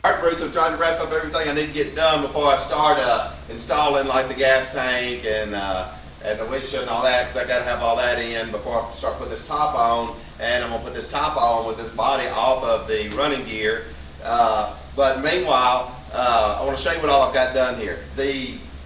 Alright, Bruce, I'm trying to wrap up everything I need to get done before I start installing like the gas tank and the windshield and all that, because I got to have all that in before I start putting this top on. And I'm going to put this top on with this body off of the running gear. But meanwhile, I want to show you what all I've got done here.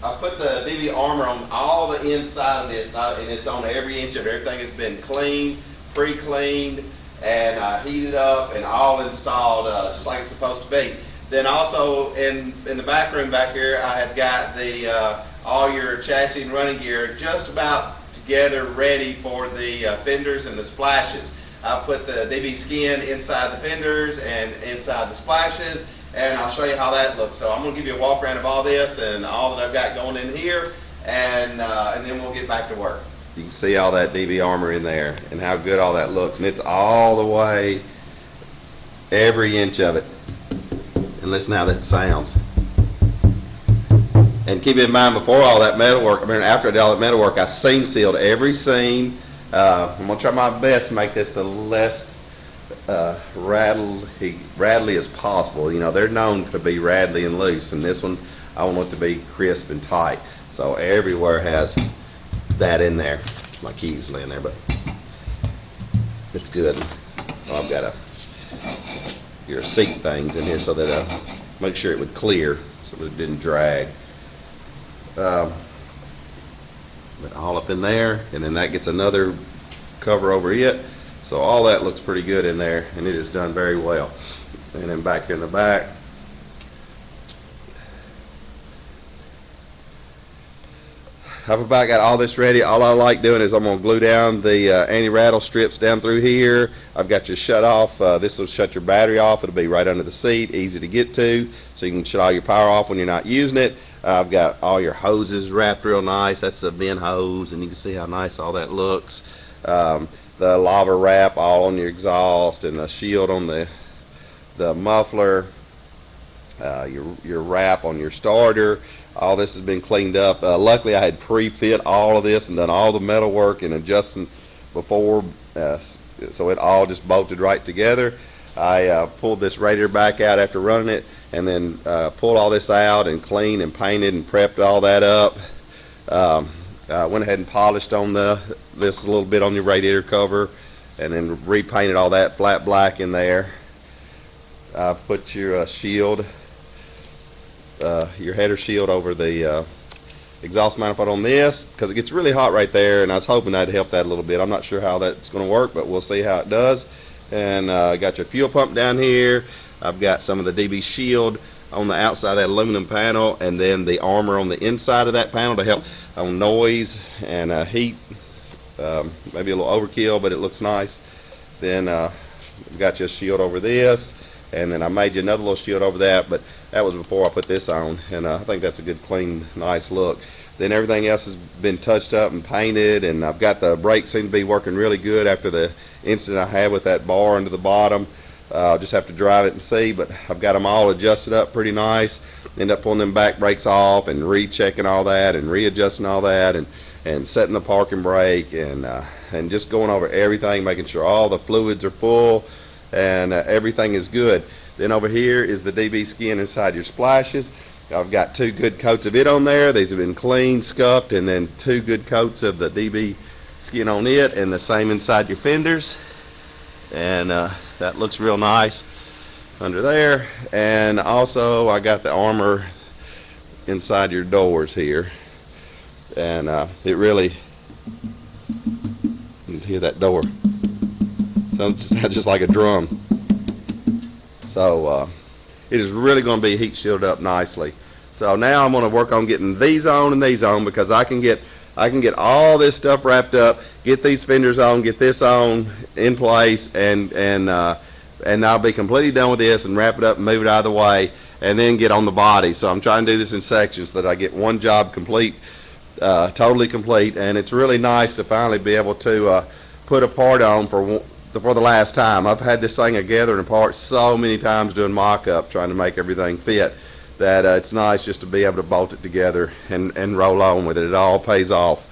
I put the DB armor on all the inside of this, and it's on every inch of it. Everything has been cleaned, pre-cleaned, and heated up and all installed just like it's supposed to be. Then also in the back room back here, I have got the all your chassis and running gear just about together, ready for the fenders and the splashes. I put the DB Skin inside the fenders and inside the splashes, and I'll show you how that looks. So I'm going to give you a walk around of all this and all that I've got going in here, and then we'll get back to work. You can see all that DB armor in there and how good all that looks, and it's all the way, every inch of it. And listen how that sounds. And keep in mind, before all that metal work, after I did all that metal work, I seam sealed every seam. I'm going to try my best to make this the less rattly as possible. You know, they're known to be rattly and loose, and this one I want it to be crisp and tight. So everywhere has that in there. My key's in there, but it's good. I've got your seat things in here so that make sure it would clear so that it didn't drag. But all up in there, and then that gets another cover over it. So all that looks pretty good in there, and it is done very well. And then back here in the back, I've about got all this ready. All I like doing is I'm going to glue down the anti-rattle strips down through here. I've got your shut off. This will shut your battery off. It'll be right under the seat, easy to get to, so you can shut all your power off when you're not using it. I've got all your hoses wrapped real nice. That's a vent hose, and you can see how nice all that looks. The lava wrap all on your exhaust, and the shield on the muffler. Your wrap on your starter. All this has been cleaned up. Luckily, I had pre-fit all of this and done all the metal work and adjusting before, so it all just bolted right together. I pulled this radiator back out after running it, and then pulled all this out and cleaned and painted and prepped all that up. Went ahead and polished on this a little bit on your radiator cover, and then repainted all that flat black in there. Put your shield, your header shield over the exhaust manifold on this, because it gets really hot right there, and I was hoping that'd help that a little bit. I'm not sure how that's going to work, but we'll see how it does. And got your fuel pump down here. I've got some of the DB shield on the outside of that aluminum panel, and then the armor on the inside of that panel to help on noise and heat. Maybe a little overkill, but it looks nice. Then we've got your shield over this, and then I made you another little shield over that, but that was before I put this on, and I think that's a good, clean, nice look. Then everything else has been touched up and painted, and I've got the brakes seem to be working really good after the incident I had with that bar under the bottom. I'll just have to drive it and see, but I've got them all adjusted up pretty nice. End up pulling them back brakes off and rechecking all that and readjusting all that, and setting the parking brake, and just going over everything, making sure all the fluids are full and everything is good. Then over here is the DB Skin inside your splashes. I've got 2 good coats of it on there. These have been cleaned, scuffed, and then 2 good coats of the DB Skin on it, and the same inside your fenders. And that looks real nice under there. And also I got the armor inside your doors here, and it really, you can hear that door sounds just like a drum. So it is really going to be heat shielded up nicely. So now I'm going to work on getting these on and these on, because I can get all this stuff wrapped up, get these fenders on, get this on in place, and I'll be completely done with this and wrap it up and move it out of the way, and then get on the body. So I'm trying to do this in sections so that I get one job complete, totally complete, and it's really nice to finally be able to put a part on for the last time. I've had this thing together and apart so many times doing mock-up, trying to make everything fit, that it's nice just to be able to bolt it together and roll on with it. It all pays off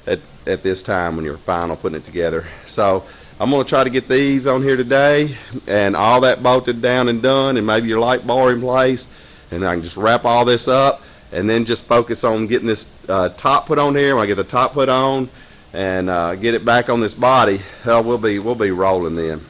at this time when you're final putting it together. So I'm going to try to get these on here today and all that bolted down and done, and maybe your light bar in place, and I can just wrap all this up and then just focus on getting this top put on here. When I get the top put on and get it back on this body, we'll be rolling then.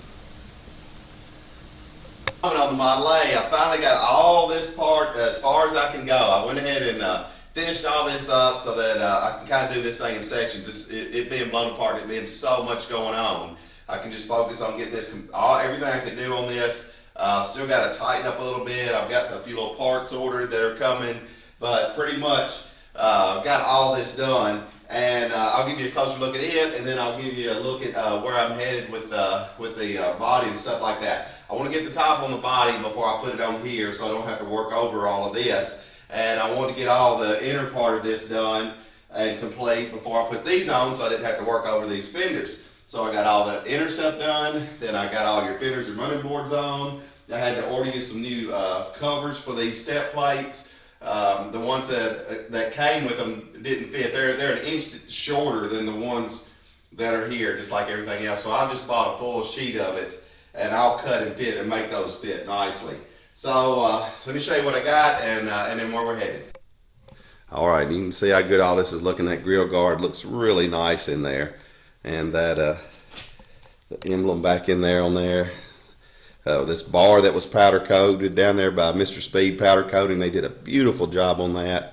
On the Model A, I finally got all this part as far as I can go. I went ahead and finished all this up so that I can kind of do this thing in sections. It being blown apart, it being so much going on, I can just focus on getting this, everything I can do on this. Still got to tighten up a little bit. I've got a few little parts ordered that are coming, but pretty much got all this done. And I'll give you a closer look at it, and then I'll give you a look at where I'm headed with the body and stuff like that. I want to get the top on the body before I put it on here, so I don't have to work over all of this. And I want to get all the inner part of this done and complete before I put these on, so I didn't have to work over these fenders. So I got all the inner stuff done, then I got all your fenders and running boards on. I had to order you some new covers for these step plates. The ones that came with them didn't fit. They're an inch shorter than the ones that are here, just like everything else. So I just bought a full sheet of it, and I'll cut and fit and make those fit nicely. So let me show you what I got and then where we're headed. All right, you can see how good all this is looking. That grill guard looks really nice in there, and that the emblem back in there on there. This bar that was powder coated down there by Mr. Speed Powder Coating, they did a beautiful job on that.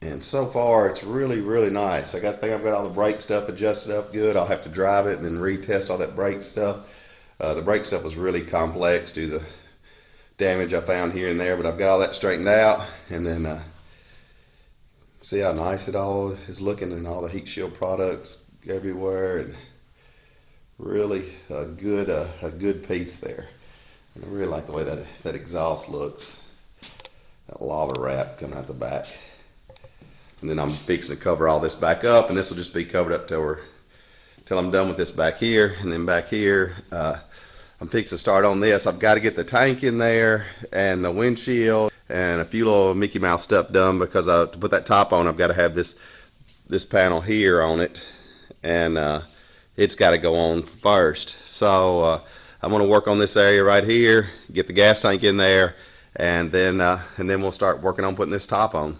And so far, it's really, really nice. I think I've got all the brake stuff adjusted up good. I'll have to drive it and then retest all that brake stuff. The brake stuff was really complex due to the damage I found here and there, but I've got all that straightened out. And then see how nice it all is looking, and all the heat shield products everywhere, and really a good piece there. And I really like the way that exhaust looks. That lava wrap coming out the back. And then I'm fixing to cover all this back up, and this will just be covered up till I'm done with this back here. And then back here, I'm fixing to start on this. I've got to get the tank in there and the windshield and a few little Mickey Mouse stuff done, because to put that top on, I've got to have this panel here on it, and it's got to go on first. So I'm going to work on this area right here, get the gas tank in there, and then we'll start working on putting this top on.